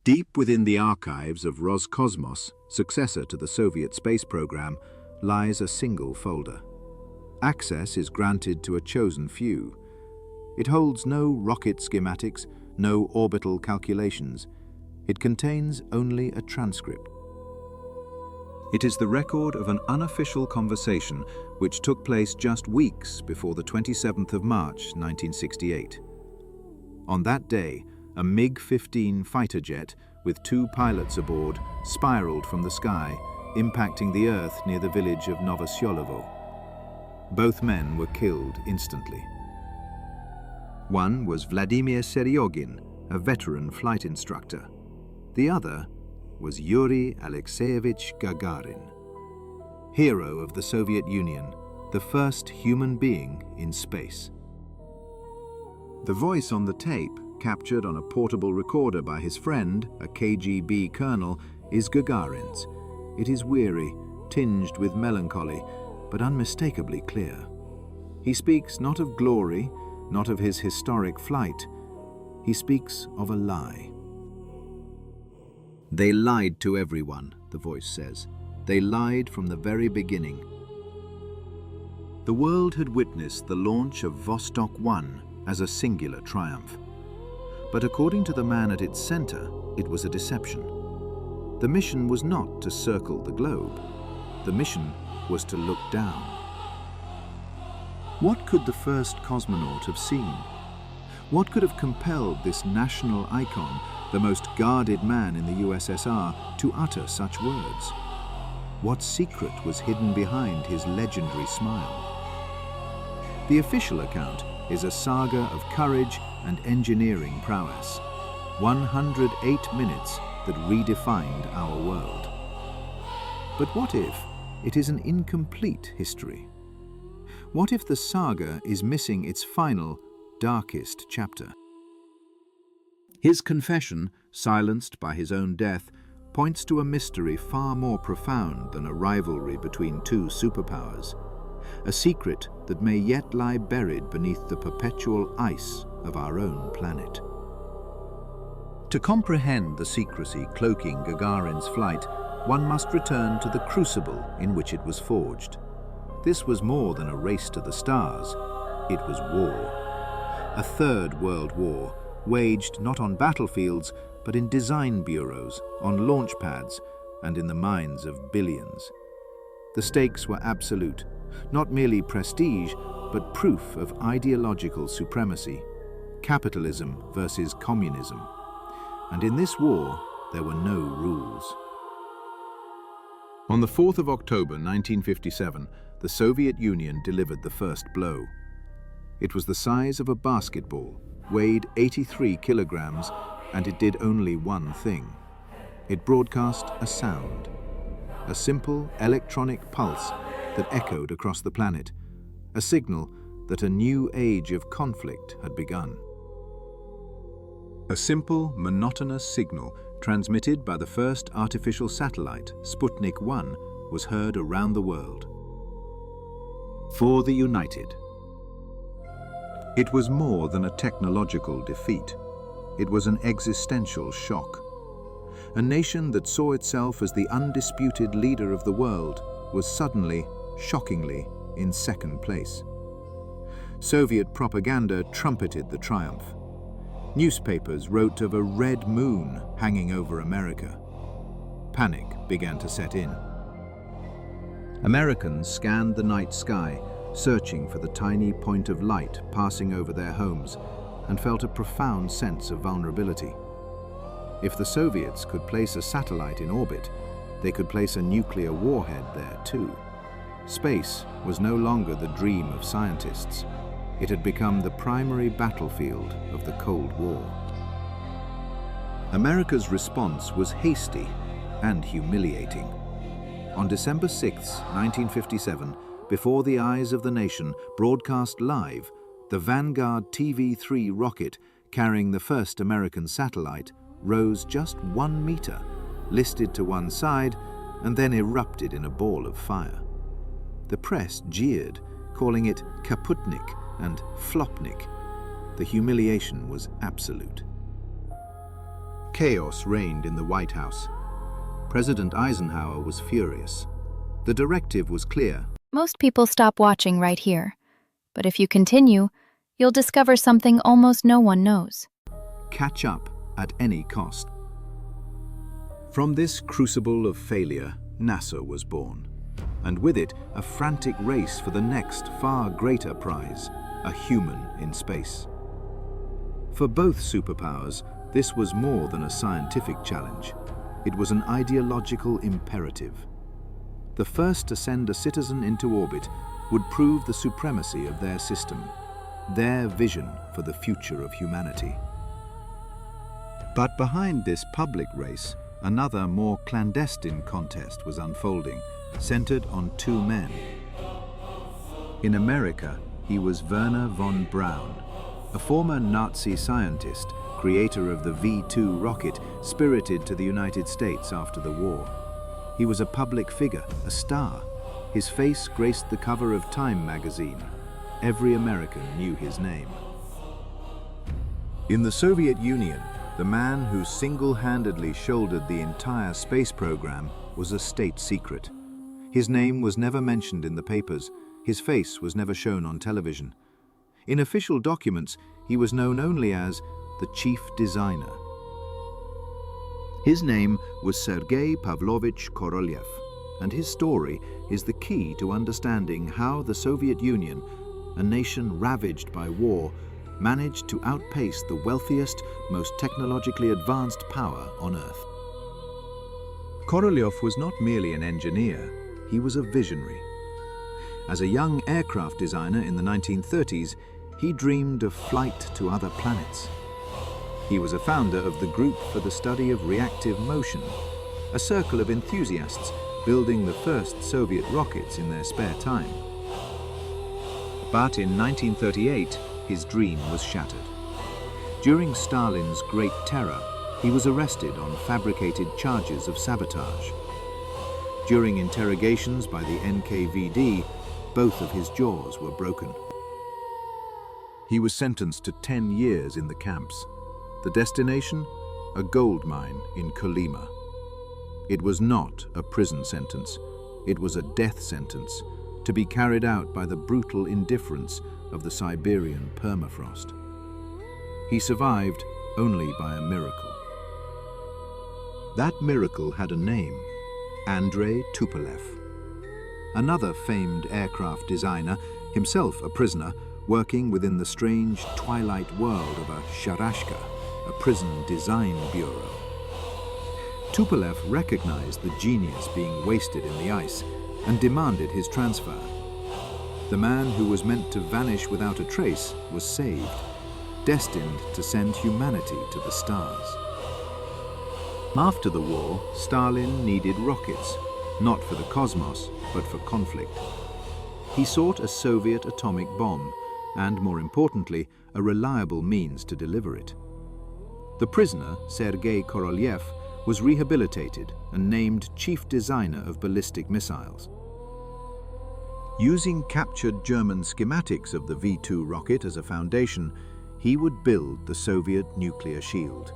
Deep within the archives of Roscosmos, successor to the Soviet space program, lies a single folder. Access is granted to a chosen few. It holds no rocket schematics, no orbital calculations. It contains only a transcript. It is the record of an unofficial conversation which took place just weeks before the 27th of March, 1968. On that day, a MiG-15 fighter jet with 2 pilots aboard spiraled from the sky, impacting the Earth near the village of Novosyolovo. Both men were killed instantly. One was Vladimir Seryogin, a veteran flight instructor. The other was Yuri Alexeyevich Gagarin, hero of the Soviet Union, the first human being in space. The voice on the tape, captured on a portable recorder by his friend, a KGB colonel, is Gagarin's. It is weary, tinged with melancholy, but unmistakably clear. He speaks not of glory, not of his historic flight. He speaks of a lie. They lied to everyone, the voice says. They lied from the very beginning. The world had witnessed the launch of Vostok 1 as a singular triumph. But according to the man at its center, it was a deception. The mission was not to circle the globe. The mission was to look down. What could the first cosmonaut have seen? What could have compelled this national icon, the most guarded man in the USSR, to utter such words? What secret was hidden behind his legendary smile? The official account is a saga of courage and engineering prowess. 108 minutes that redefined our world. But what if it is an incomplete history? What if the saga is missing its final, darkest chapter? His confession, silenced by his own death, points to a mystery far more profound than a rivalry between 2 superpowers. A secret that may yet lie buried beneath the perpetual ice of our own planet. To comprehend the secrecy cloaking Gagarin's flight, one must return to the crucible in which it was forged. This was more than a race to the stars. It was war. A third world war, waged not on battlefields, but in design bureaus, on launch pads, and in the minds of billions. The stakes were absolute, not merely prestige, but proof of ideological supremacy. Capitalism versus communism. And in this war, there were no rules. On the 4th of October 1957, the Soviet Union delivered the first blow. It was the size of a basketball, weighed 83 kilograms, and it did only one thing. It broadcast a sound, a simple electronic pulse that echoed across the planet, a signal that a new age of conflict had begun. A simple, monotonous signal transmitted by the first artificial satellite, Sputnik 1, was heard around the world. For the United. It was more than a technological defeat. It was an existential shock. A nation that saw itself as the undisputed leader of the world was suddenly, shockingly, in second place. Soviet propaganda trumpeted the triumph. Newspapers wrote of a red moon hanging over America. Panic began to set in. Americans scanned the night sky, searching for the tiny point of light passing over their homes, and felt a profound sense of vulnerability. If the Soviets could place a satellite in orbit, they could place a nuclear warhead there too. Space was no longer the dream of scientists. It had become the primary battlefield of the Cold War. America's response was hasty and humiliating. On December 6, 1957, before the eyes of the nation, broadcast live, the Vanguard TV-3 rocket carrying the first American satellite rose just 1 meter, listed to one side, and then erupted in a ball of fire. The press jeered, calling it Kaputnik and Flopnik. The humiliation was absolute. Chaos reigned in the White House. President Eisenhower was furious. The directive was clear. Most people stop watching right here. But if you continue, you'll discover something almost no one knows. Catch up at any cost. From this crucible of failure, NASA was born. And with it, a frantic race for the next, far greater prize, a human in space. For both superpowers, this was more than a scientific challenge. It was an ideological imperative. The first to send a citizen into orbit would prove the supremacy of their system, their vision for the future of humanity. But behind this public race, another more clandestine contest was unfolding, centered on two men. In America, he was Wernher von Braun, a former Nazi scientist, creator of the V-2 rocket, spirited to the United States after the war. He was a public figure, a star. His face graced the cover of Time magazine. Every American knew his name. In the Soviet Union, the man who single-handedly shouldered the entire space program was a state secret. His name was never mentioned in the papers. His face was never shown on television. In official documents, he was known only as the chief designer. His name was Sergei Pavlovich Korolev, and his story is the key to understanding how the Soviet Union, a nation ravaged by war, managed to outpace the wealthiest, most technologically advanced power on Earth. Korolev was not merely an engineer, he was a visionary. As a young aircraft designer in the 1930s, he dreamed of flight to other planets. He was a founder of the Group for the Study of Reactive Motion, a circle of enthusiasts building the first Soviet rockets in their spare time. But in 1938, his dream was shattered. During Stalin's Great Terror, he was arrested on fabricated charges of sabotage. During interrogations by the NKVD, both of his jaws were broken. He was sentenced to 10 years in the camps. The destination? A gold mine in Kolyma. It was not a prison sentence. It was a death sentence, to be carried out by the brutal indifference of the Siberian permafrost. He survived only by a miracle. That miracle had a name, Andrei Tupolev. Another famed aircraft designer, himself a prisoner, working within the strange twilight world of a sharashka, a prison design bureau. Tupolev recognized the genius being wasted in the ice and demanded his transfer. The man who was meant to vanish without a trace was saved, destined to send humanity to the stars. After the war, Stalin needed rockets, not for the cosmos, but for conflict. He sought a Soviet atomic bomb, and more importantly, a reliable means to deliver it. The prisoner, Sergei Korolev, was rehabilitated and named chief designer of ballistic missiles. Using captured German schematics of the V-2 rocket as a foundation, he would build the Soviet nuclear shield.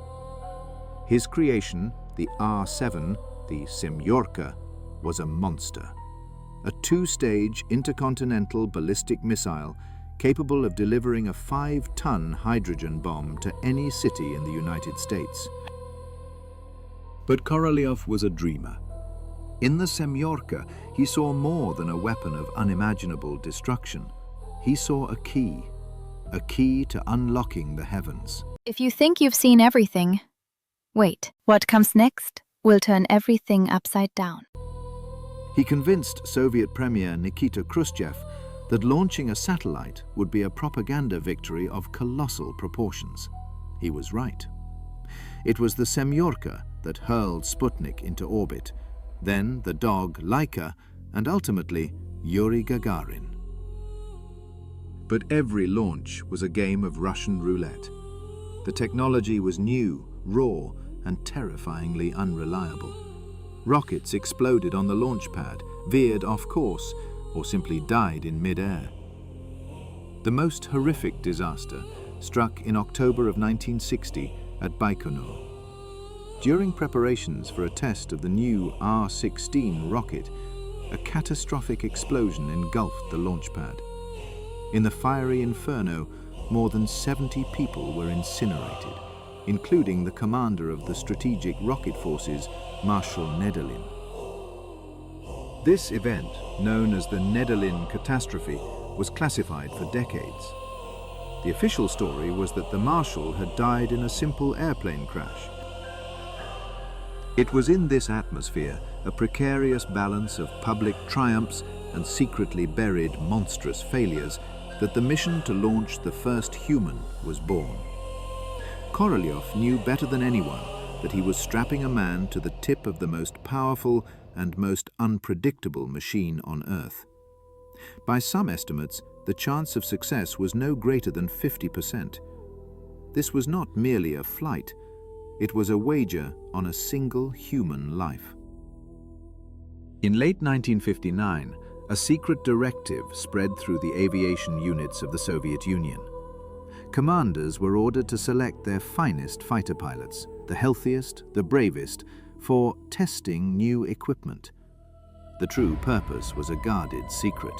His creation, the R-7, the Semyorka, was a monster. A two-stage intercontinental ballistic missile capable of delivering a 5-ton hydrogen bomb to any city in the United States. But Korolev was a dreamer. In the Semyorka, he saw more than a weapon of unimaginable destruction. He saw a key to unlocking the heavens. If you think you've seen everything, wait. What comes next will turn everything upside down. He convinced Soviet Premier Nikita Khrushchev that launching a satellite would be a propaganda victory of colossal proportions. He was right. It was the Semyorka that hurled Sputnik into orbit, then the dog Laika, and ultimately Yuri Gagarin. But every launch was a game of Russian roulette. The technology was new, raw, and terrifyingly unreliable. Rockets exploded on the launch pad, veered off course, or simply died in mid-air. The most horrific disaster struck in October of 1960 at Baikonur. During preparations for a test of the new R-16 rocket, a catastrophic explosion engulfed the launchpad. In the fiery inferno, more than 70 people were incinerated, including the commander of the Strategic Rocket Forces, Marshal Nedelin. This event, known as the Nedelin Catastrophe, was classified for decades. The official story was that the Marshal had died in a simple airplane crash. It was in this atmosphere, a precarious balance of public triumphs and secretly buried monstrous failures, that the mission to launch the first human was born. Korolev knew better than anyone that he was strapping a man to the tip of the most powerful and most unpredictable machine on Earth. By some estimates, the chance of success was no greater than 50%. This was not merely a flight, it was a wager on a single human life. In late 1959, a secret directive spread through the aviation units of the Soviet Union. Commanders were ordered to select their finest fighter pilots, the healthiest, the bravest, for testing new equipment. The true purpose was a guarded secret.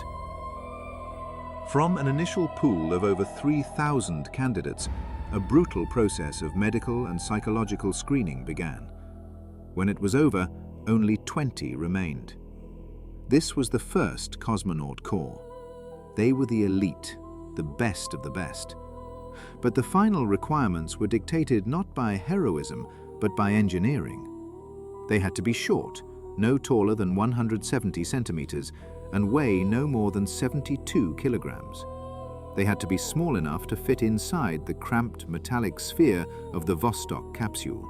From an initial pool of over 3,000 candidates, a brutal process of medical and psychological screening began. When it was over, only 20 remained. This was the first cosmonaut corps. They were the elite, the best of the best. But the final requirements were dictated not by heroism, but by engineering. They had to be short, no taller than 170 centimeters, and weigh no more than 72 kilograms. They had to be small enough to fit inside the cramped metallic sphere of the Vostok capsule.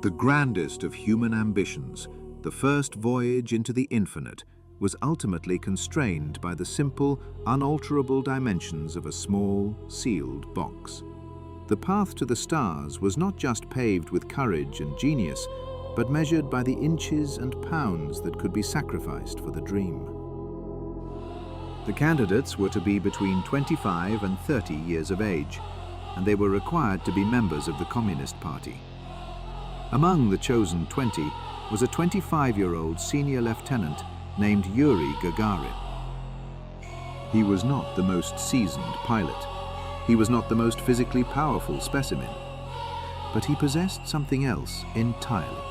The grandest of human ambitions, the first voyage into the infinite, was ultimately constrained by the simple, unalterable dimensions of a small, sealed box. The path to the stars was not just paved with courage and genius, but measured by the inches and pounds that could be sacrificed for the dream. The candidates were to be between 25 and 30 years of age, and they were required to be members of the Communist Party. Among the chosen 20 was a 25-year-old senior lieutenant named Yuri Gagarin. He was not the most seasoned pilot. He was not the most physically powerful specimen. But he possessed something else entirely.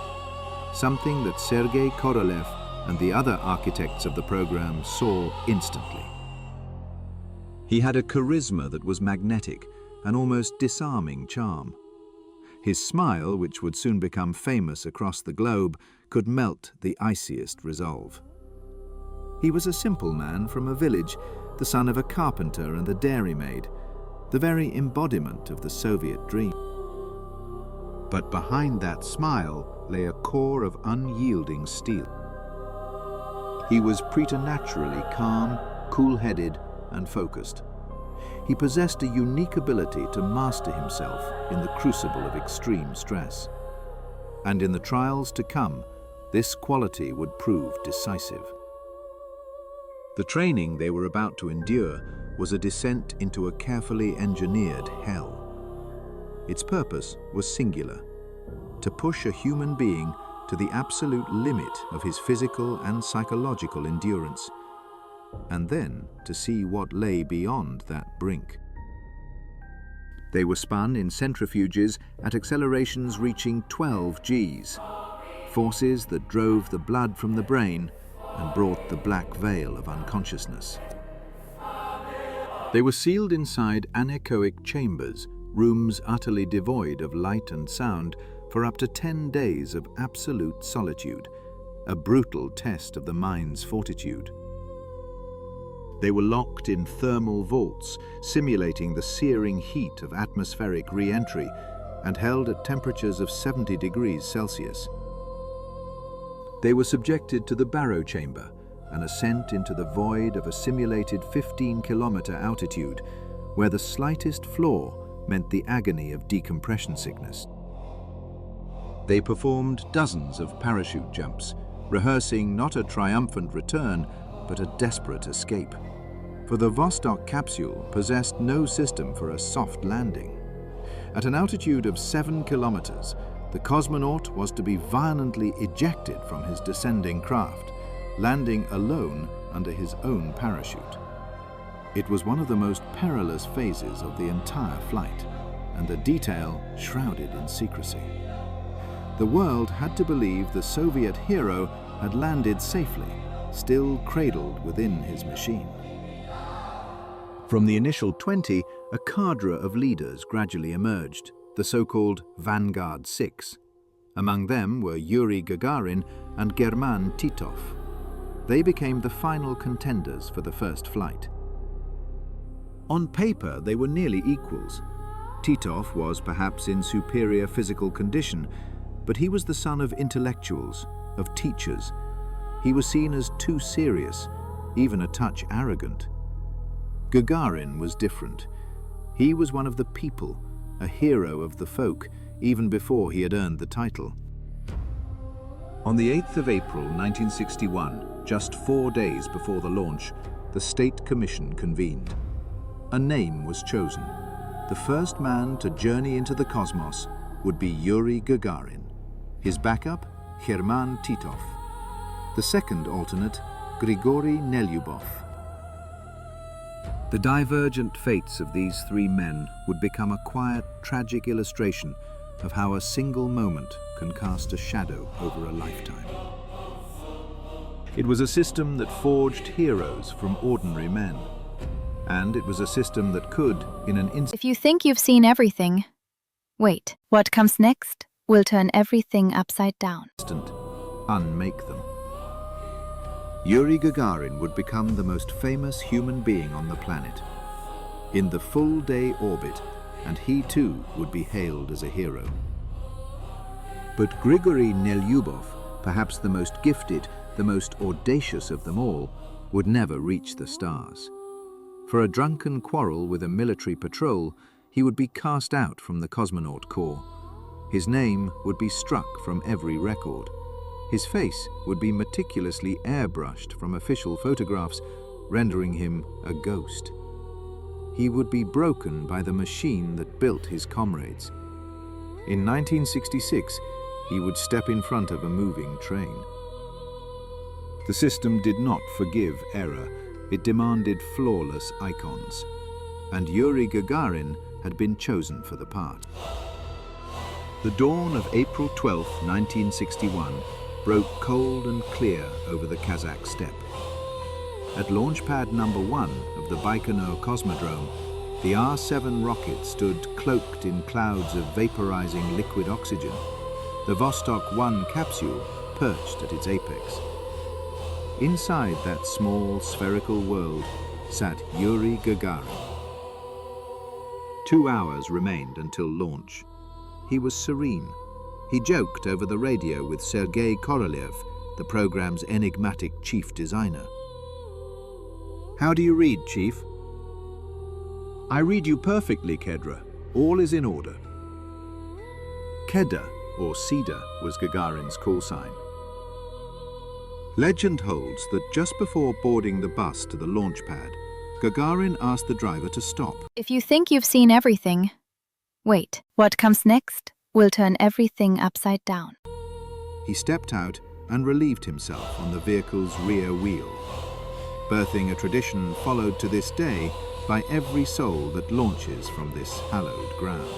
Something that Sergei Korolev and the other architects of the program saw instantly. He had a charisma that was magnetic, an almost disarming charm. His smile, which would soon become famous across the globe, could melt the iciest resolve. He was a simple man from a village, the son of a carpenter and a dairymaid, the very embodiment of the Soviet dream. But behind that smile lay a core of unyielding steel. He was preternaturally calm, cool-headed, and focused. He possessed a unique ability to master himself in the crucible of extreme stress. And in the trials to come, this quality would prove decisive. The training they were about to endure was a descent into a carefully engineered hell. Its purpose was singular: to push a human being to the absolute limit of his physical and psychological endurance, and then to see what lay beyond that brink. They were spun in centrifuges at accelerations reaching 12 Gs, forces that drove the blood from the brain and brought the black veil of unconsciousness. They were sealed inside anechoic chambers, rooms utterly devoid of light and sound, for up to 10 days of absolute solitude, a brutal test of the mind's fortitude. They were locked in thermal vaults, simulating the searing heat of atmospheric re-entry, and held at temperatures of 70 degrees Celsius. They were subjected to the barrow chamber, an ascent into the void of a simulated 15-kilometer altitude, where the slightest flaw meant the agony of decompression sickness. They performed dozens of parachute jumps, rehearsing not a triumphant return, but a desperate escape. For the Vostok capsule possessed no system for a soft landing. At an altitude of 7 kilometers, The cosmonaut was to be violently ejected from his descending craft, landing alone under his own parachute. It was one of the most perilous phases of the entire flight, and the detail shrouded in secrecy. The world had to believe the Soviet hero had landed safely, still cradled within his machine. From the initial 20, a cadre of leaders gradually emerged, the so-called Vanguard 6. Among them were Yuri Gagarin and German Titov. They became the final contenders for the first flight. On paper, they were nearly equals. Titov was perhaps in superior physical condition, but he was the son of intellectuals, of teachers. He was seen as too serious, even a touch arrogant. Gagarin was different. He was one of the people, a hero of the folk, even before he had earned the title. On the 8th of April 1961, just 4 days before the launch, the State Commission convened. A name was chosen. The first man to journey into the cosmos would be Yuri Gagarin. His backup, German Titov. The second alternate, Grigori Nelyubov. The divergent fates of these three men would become a quiet, tragic illustration of how a single moment can cast a shadow over a lifetime. It was a system that forged heroes from ordinary men. And it was a system that could, in an instant... If you think you've seen everything, wait. What comes next will turn everything upside down. ...unmake them. Yuri Gagarin would become the most famous human being on the planet. In the full-day orbit, and he too would be hailed as a hero. But Grigori Nelyubov, perhaps the most gifted, the most audacious of them all, would never reach the stars. For a drunken quarrel with a military patrol, he would be cast out from the cosmonaut corps. His name would be struck from every record. His face would be meticulously airbrushed from official photographs, rendering him a ghost. He would be broken by the machine that built his comrades. In 1966, he would step in front of a moving train. The system did not forgive error. It demanded flawless icons. And Yuri Gagarin had been chosen for the part. The dawn of April 12, 1961, broke cold and clear over the Kazakh steppe. At launchpad number 1 of the Baikonur Cosmodrome, the R-7 rocket stood cloaked in clouds of vaporizing liquid oxygen. The Vostok 1 capsule perched at its apex. Inside that small spherical world sat Yuri Gagarin. 2 hours remained until launch. He was serene. He joked over the radio with Sergei Korolev, the program's enigmatic chief designer. "How do you read, Chief?" "I read you perfectly, Kedra. All is in order." Keda, or Cedar, was Gagarin's call sign. Legend holds that just before boarding the bus to the launch pad, Gagarin asked the driver to stop. If you think you've seen everything, wait. What comes next will turn everything upside down. He stepped out and relieved himself on the vehicle's rear wheel, birthing a tradition followed to this day by every soul that launches from this hallowed ground.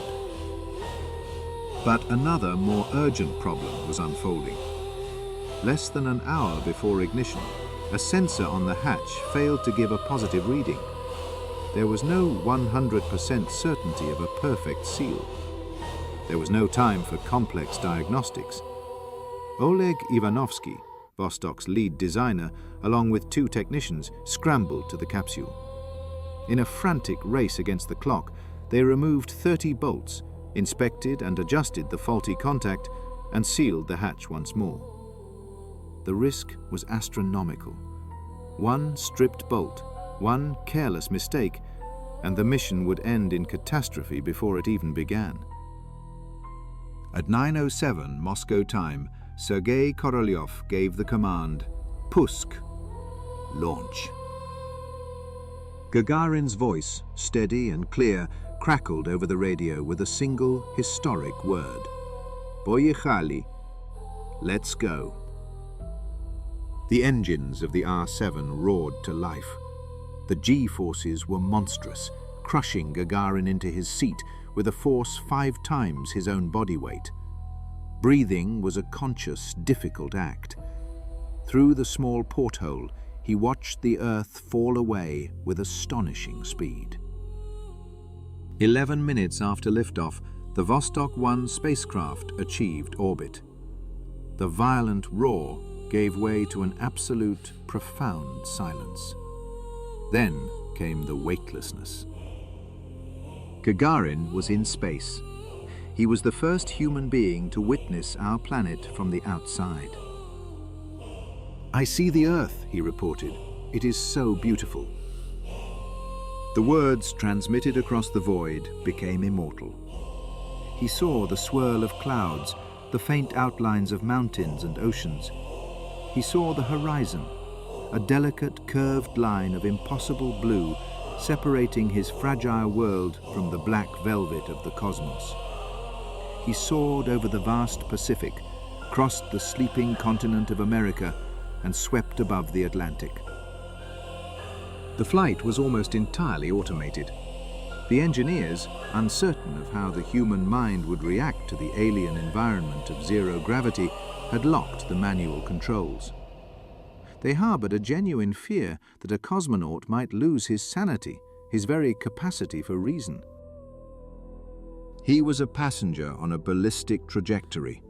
But another, more urgent problem was unfolding. Less than an hour before ignition, a sensor on the hatch failed to give a positive reading. There was no 100% certainty of a perfect seal. There was no time for complex diagnostics. Oleg Ivanovsky, Vostok's lead designer, along with 2 technicians, scrambled to the capsule. In a frantic race against the clock, they removed 30 bolts, inspected and adjusted the faulty contact, and sealed the hatch once more. The risk was astronomical. One stripped bolt, one careless mistake, and the mission would end in catastrophe before it even began. At 9:07 Moscow time, Sergei Korolev gave the command, "Pusk," launch. Gagarin's voice, steady and clear, crackled over the radio with a single historic word. Poyechali. Let's go. The engines of the R-7 roared to life. The G-forces were monstrous, crushing Gagarin into his seat with a force 5 times his own body weight. Breathing was a conscious, difficult act. Through the small porthole, he watched the Earth fall away with astonishing speed. 11 minutes after liftoff, the Vostok 1 spacecraft achieved orbit. The violent roar gave way to an absolute, profound silence. Then came the weightlessness. Gagarin was in space. He was the first human being to witness our planet from the outside. "I see the Earth," he reported. "It is so beautiful." The words transmitted across the void became immortal. He saw the swirl of clouds, the faint outlines of mountains and oceans. He saw the horizon, a delicate curved line of impossible blue separating his fragile world from the black velvet of the cosmos. He soared over the vast Pacific, crossed the sleeping continent of America, and swept above the Atlantic. The flight was almost entirely automated. The engineers, uncertain of how the human mind would react to the alien environment of zero gravity, had locked the manual controls. They harbored a genuine fear that a cosmonaut might lose his sanity, his very capacity for reason. He was a passenger on a ballistic trajectory,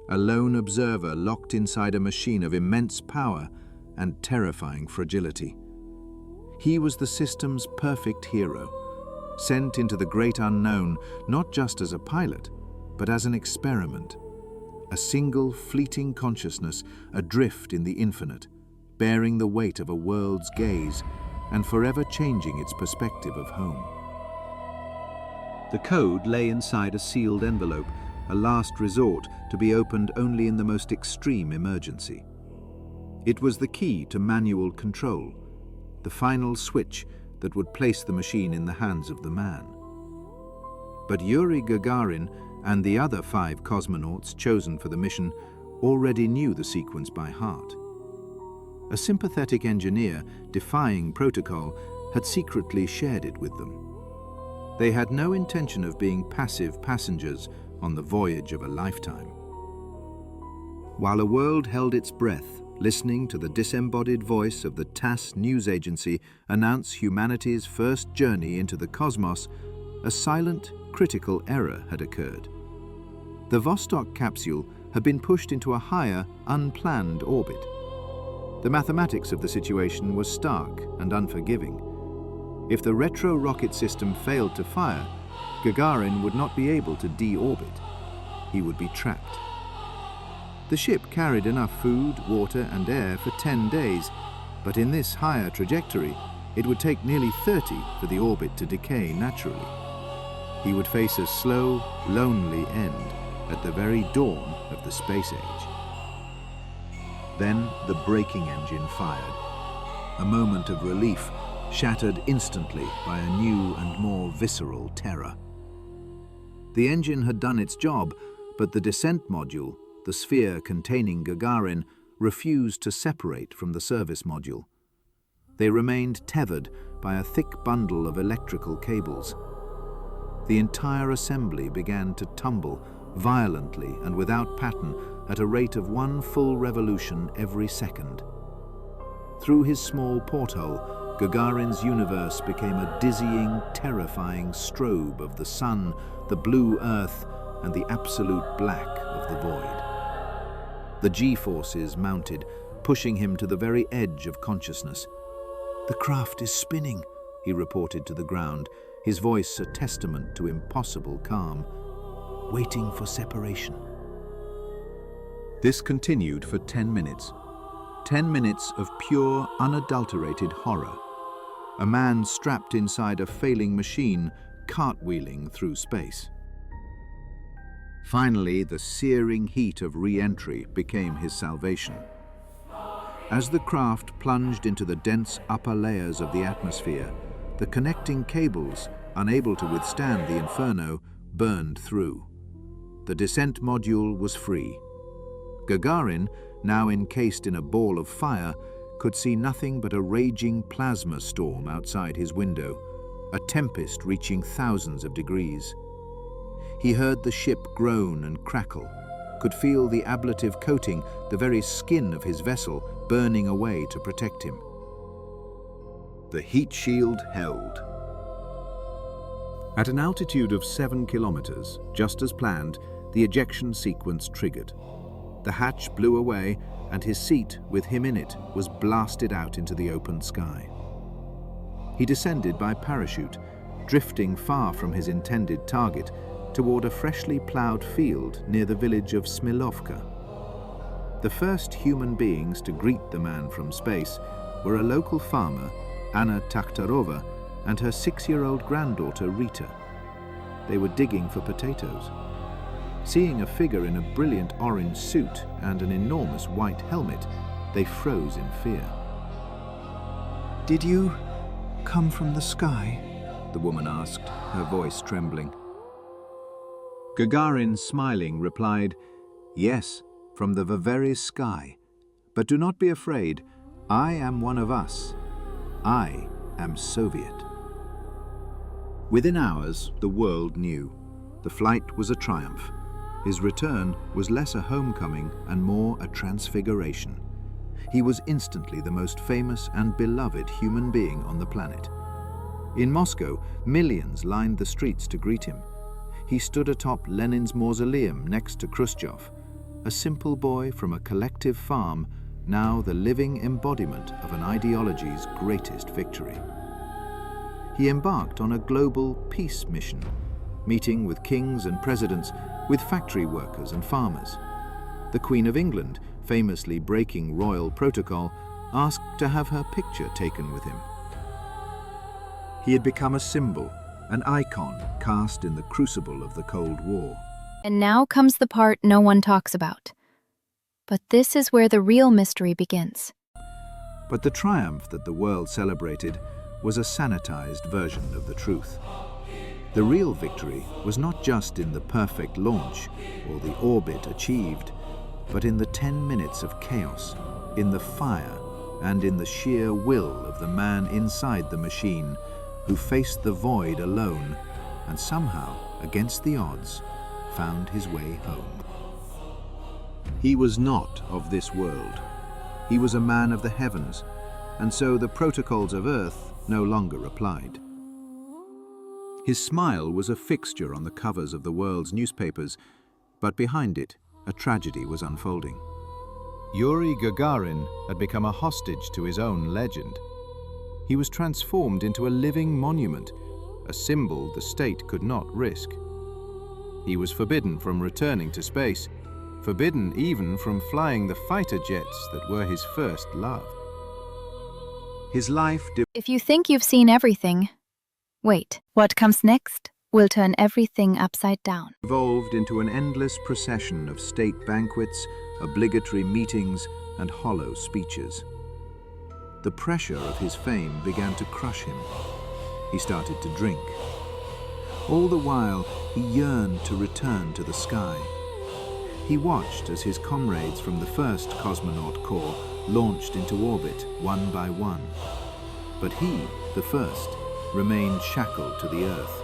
a lone observer locked inside a machine of immense power and terrifying fragility. He was the system's perfect hero, sent into the great unknown not just as a pilot, but as an experiment, a single fleeting consciousness adrift in the infinite, bearing the weight of a world's gaze and forever changing its perspective of home. The code lay inside a sealed envelope, a last resort to be opened only in the most extreme emergency. It was the key to manual control, the final switch that would place the machine in the hands of the man. But Yuri Gagarin and the other 5 cosmonauts chosen for the mission already knew the sequence by heart. A sympathetic engineer, defying protocol, had secretly shared it with them. They had no intention of being passive passengers on the voyage of a lifetime. While a world held its breath, listening to the disembodied voice of the TASS news agency announce humanity's first journey into the cosmos, a silent, critical error had occurred. The Vostok capsule had been pushed into a higher, unplanned orbit. The mathematics of the situation was stark and unforgiving. If the retro-rocket system failed to fire, Gagarin would not be able to deorbit. He would be trapped. The ship carried enough food, water, and air for 10 days, but in this higher trajectory, it would take nearly 30 for the orbit to decay naturally. He would face a slow, lonely end at the very dawn of the space age. Then the braking engine fired. A moment of relief, shattered instantly by a new and more visceral terror. The engine had done its job, but the descent module, the sphere containing Gagarin, refused to separate from the service module. They remained tethered by a thick bundle of electrical cables. The entire assembly began to tumble violently and without pattern at a rate of 1 full revolution every second. Through his small porthole, Gagarin's universe became a dizzying, terrifying strobe of the sun, the blue earth, and the absolute black of the void. The G-forces mounted, pushing him to the very edge of consciousness. "The craft is spinning," he reported to the ground, his voice a testament to impossible calm, "waiting for separation." This continued for 10 minutes. 10 minutes of pure, unadulterated horror. A man strapped inside a failing machine, cartwheeling through space. Finally, the searing heat of re-entry became his salvation. As the craft plunged into the dense upper layers of the atmosphere, the connecting cables, unable to withstand the inferno, burned through. the descent module was free. Gagarin, now encased in a ball of fire, could see nothing but a raging plasma storm outside his window, a tempest reaching thousands of degrees. He heard the ship groan and crackle, could feel the ablative coating, the very skin of his vessel, burning away to protect him. The heat shield held. At an altitude of 7 kilometers, just as planned, the ejection sequence triggered. The hatch blew away, and his seat, with him in it, was blasted out into the open sky. He descended by parachute, drifting far from his intended target toward a freshly ploughed field near the village of Smilovka. The first human beings to greet the man from space were a local farmer, Anna Takhtarova, and her 6-year-old granddaughter Rita. They were digging for potatoes. Seeing a figure in a brilliant orange suit and an enormous white helmet, they froze in fear. "Did you come from the sky?" the woman asked, her voice trembling. Gagarin, smiling, replied, "Yes, from the very sky. But do not be afraid. I am one of us. I am Soviet." Within hours, the world knew. The flight was a triumph. His return was less a homecoming and more a transfiguration. He was instantly the most famous and beloved human being on the planet. In Moscow, millions lined the streets to greet him. He stood atop Lenin's mausoleum next to Khrushchev, a simple boy from a collective farm, now the living embodiment of an ideology's greatest victory. He embarked on a global peace mission, meeting with kings and presidents, with factory workers and farmers. The Queen of England, famously breaking royal protocol, asked to have her picture taken with him. He had become a symbol, an icon cast in the crucible of the Cold War. And now comes the part no one talks about. But this is where the real mystery begins. But the triumph that the world celebrated was a sanitized version of the truth. The real victory was not just in the perfect launch or the orbit achieved, but in the 10 minutes of chaos, in the fire, and in the sheer will of the man inside the machine who faced the void alone and somehow, against the odds, found his way home. He was not of this world. He was a man of the heavens, and so the protocols of Earth no longer applied. His smile was a fixture on the covers of the world's newspapers, but behind it, a tragedy was unfolding. Yuri Gagarin had become a hostage to his own legend. He was transformed into a living monument, a symbol the state could not risk. He was forbidden from returning to space, forbidden even from flying the fighter jets that were his first love. His life If you think you've seen everything, wait. What comes next will turn everything upside down. evolved into an endless procession of state banquets, obligatory meetings, and hollow speeches. The pressure of his fame began to crush him. He started to drink. All the while, he yearned to return to the sky. He watched as his comrades from the first Cosmonaut Corps launched into orbit one by one. But he, the first, remained shackled to the Earth.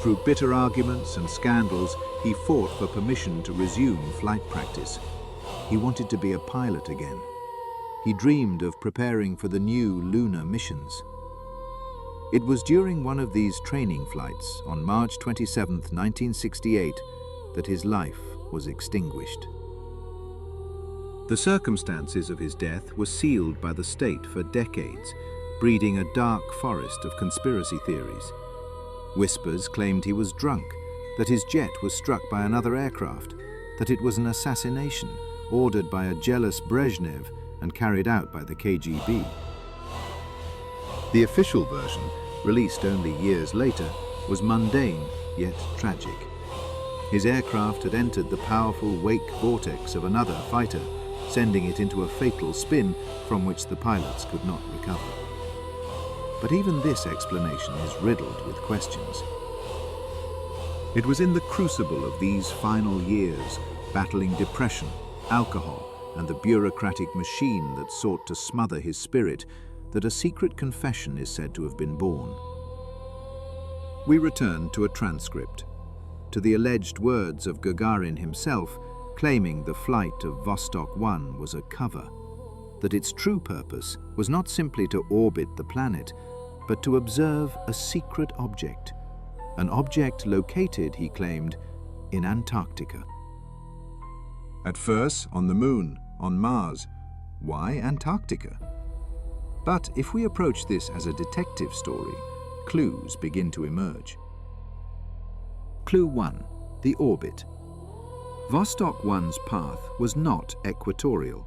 Through bitter arguments and scandals, he fought for permission to resume flight practice. He wanted to be a pilot again. He dreamed of preparing for the new lunar missions. It was during one of these training flights on March 27, 1968, that his life was extinguished. The circumstances of his death were sealed by the state for decades, breeding a dark forest of conspiracy theories. Whispers claimed he was drunk, that his jet was struck by another aircraft, that it was an assassination ordered by a jealous Brezhnev and carried out by the KGB. The official version, released only years later, was mundane yet tragic. His aircraft had entered the powerful wake vortex of another fighter, sending it into a fatal spin from which the pilots could not recover. But even this explanation is riddled with questions. It was in the crucible of these final years, battling depression, alcohol, and the bureaucratic machine that sought to smother his spirit, that a secret confession is said to have been born. We return to a transcript, to the alleged words of Gagarin himself, claiming the flight of Vostok 1 was a cover, that its true purpose was not simply to orbit the planet, but to observe a secret object, an object located, he claimed, in Antarctica. At first, on the Moon, on Mars. Why Antarctica? But if we approach this as a detective story, clues begin to emerge. Clue 1. The orbit. Vostok 1's path was not equatorial.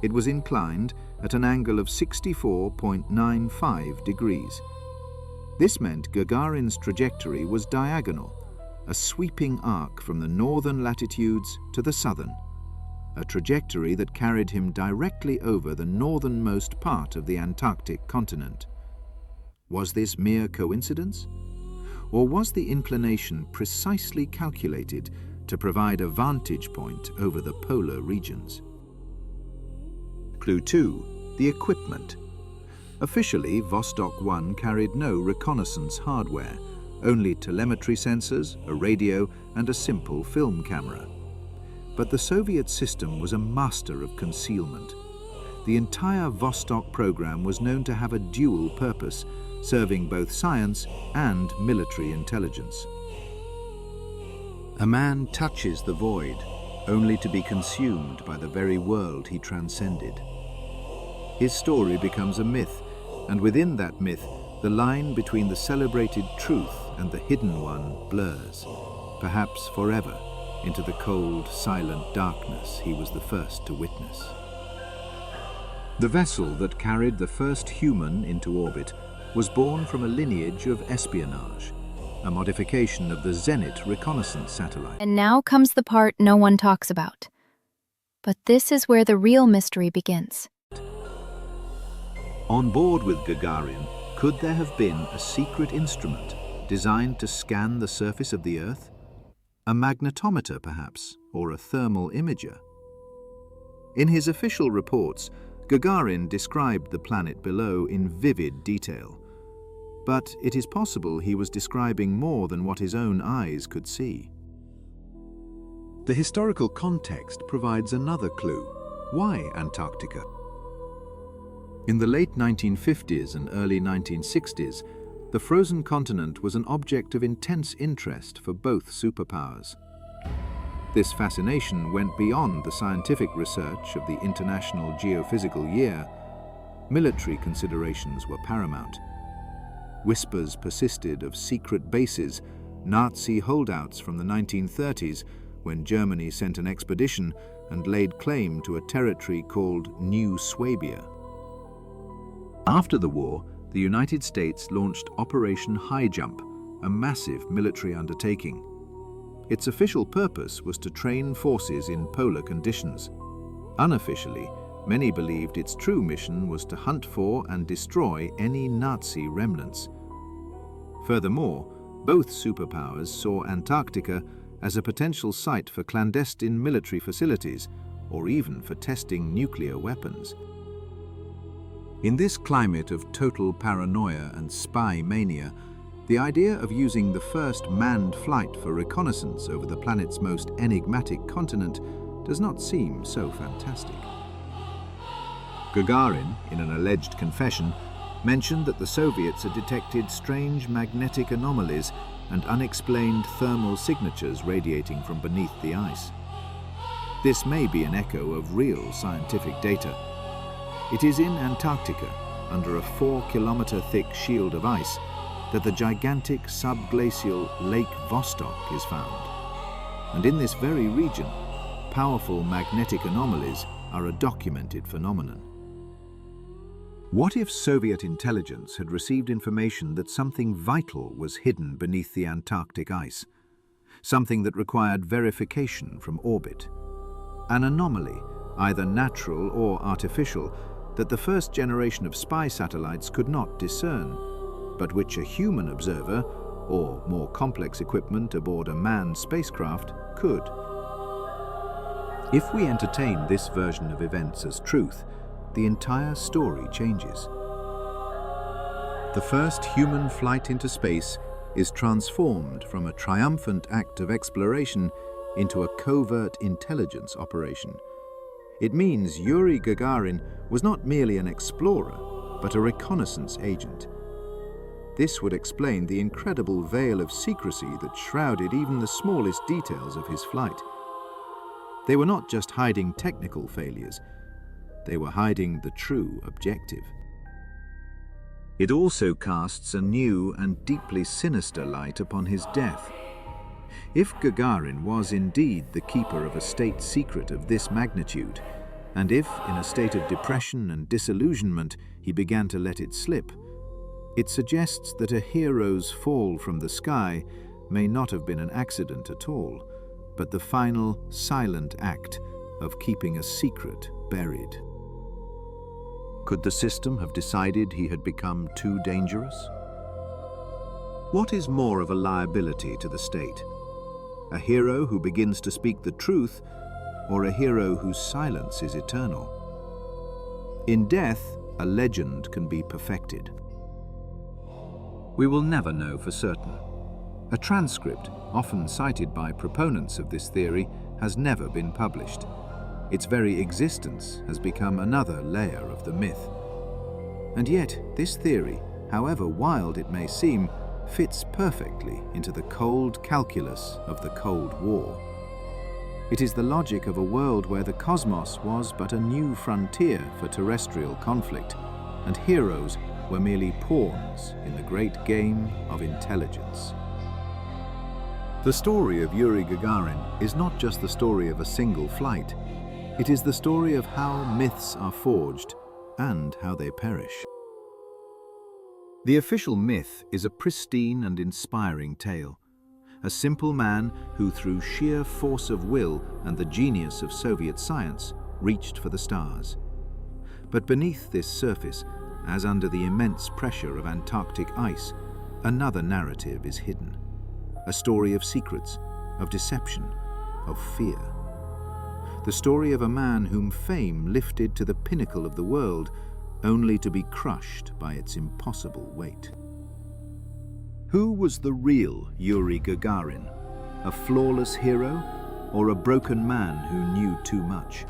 It was inclined at an angle of 64.95 degrees. This meant Gagarin's trajectory was diagonal, a sweeping arc from the northern latitudes to the southern, a trajectory that carried him directly over the northernmost part of the Antarctic continent. Was this mere coincidence? Or was the inclination precisely calculated to provide a vantage point over the polar regions? Clue 2. The equipment. Officially, Vostok 1 carried no reconnaissance hardware, only telemetry sensors, a radio, and a simple film camera. But the Soviet system was a master of concealment. The entire Vostok program was known to have a dual purpose, serving both science and military intelligence. A man touches the void, only to be consumed by the very world he transcended. His story becomes a myth, and within that myth, the line between the celebrated truth and the hidden one blurs, perhaps forever, into the cold, silent darkness he was the first to witness. The vessel that carried the first human into orbit was born from a lineage of espionage, a modification of the Zenit reconnaissance satellite. And now comes the part no one talks about. But this is where the real mystery begins. On board with Gagarin, could there have been a secret instrument designed to scan the surface of the Earth? A magnetometer, perhaps, or a thermal imager? In his official reports, Gagarin described the planet below in vivid detail. But it is possible he was describing more than what his own eyes could see. The historical context provides another clue. Why Antarctica? In the late 1950s and early 1960s, the frozen continent was an object of intense interest for both superpowers. This fascination went beyond the scientific research of the International Geophysical Year. Military considerations were paramount. Whispers persisted of secret bases, Nazi holdouts from the 1930s, when Germany sent an expedition and laid claim to a territory called New Swabia. After the war, the United States launched Operation High Jump, a massive military undertaking. Its official purpose was to train forces in polar conditions. Unofficially, many believed its true mission was to hunt for and destroy any Nazi remnants. Furthermore, both superpowers saw Antarctica as a potential site for clandestine military facilities, or even for testing nuclear weapons. In this climate of total paranoia and spy mania, the idea of using the first manned flight for reconnaissance over the planet's most enigmatic continent does not seem so fantastic. Gagarin, in an alleged confession, mentioned that the Soviets had detected strange magnetic anomalies and unexplained thermal signatures radiating from beneath the ice. This may be an echo of real scientific data. It is in Antarctica, under a 4-kilometer thick shield of ice, that the gigantic subglacial Lake Vostok is found. And in this very region, powerful magnetic anomalies are a documented phenomenon. What if Soviet intelligence had received information that something vital was hidden beneath the Antarctic ice? Something that required verification from orbit? An anomaly, either natural or artificial, that the first generation of spy satellites could not discern, but which a human observer or more complex equipment aboard a manned spacecraft could. If we entertain this version of events as truth, the entire story changes. The first human flight into space is transformed from a triumphant act of exploration into a covert intelligence operation. It means Yuri Gagarin was not merely an explorer, but a reconnaissance agent. This would explain the incredible veil of secrecy that shrouded even the smallest details of his flight. They were not just hiding technical failures, they were hiding the true objective. It also casts a new and deeply sinister light upon his death. If Gagarin was indeed the keeper of a state secret of this magnitude, and if, in a state of depression and disillusionment, he began to let it slip, it suggests that a hero's fall from the sky may not have been an accident at all, but the final, silent act of keeping a secret buried. Could the system have decided he had become too dangerous? What is more of a liability to the state? A hero who begins to speak the truth, or a hero whose silence is eternal? In death, a legend can be perfected. We will never know for certain. A transcript, often cited by proponents of this theory, has never been published. Its very existence has become another layer of the myth. And yet, this theory, however wild it may seem, fits perfectly into the cold calculus of the Cold War. It is the logic of a world where the cosmos was but a new frontier for terrestrial conflict, and heroes were merely pawns in the great game of intelligence. The story of Yuri Gagarin is not just the story of a single flight. It is the story of how myths are forged and how they perish. The official myth is a pristine and inspiring tale. A simple man who, through sheer force of will and the genius of Soviet science, reached for the stars. But beneath this surface, as under the immense pressure of Antarctic ice, another narrative is hidden. A story of secrets, of deception, of fear. The story of a man whom fame lifted to the pinnacle of the world, only to be crushed by its impossible weight. Who was the real Yuri Gagarin? A flawless hero, or a broken man who knew too much?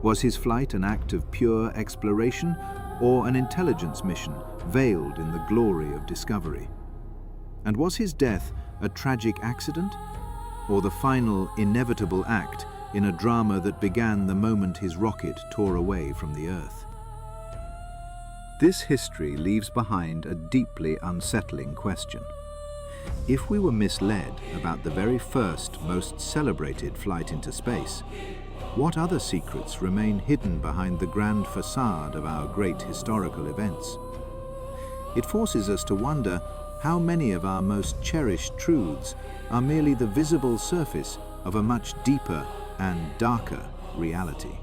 Was his flight an act of pure exploration, or an intelligence mission veiled in the glory of discovery? And was his death a tragic accident, or the final inevitable act in a drama that began the moment his rocket tore away from the Earth? This history leaves behind a deeply unsettling question. If we were misled about the very first, most celebrated flight into space, what other secrets remain hidden behind the grand facade of our great historical events? It forces us to wonder how many of our most cherished truths are merely the visible surface of a much deeper and darker reality.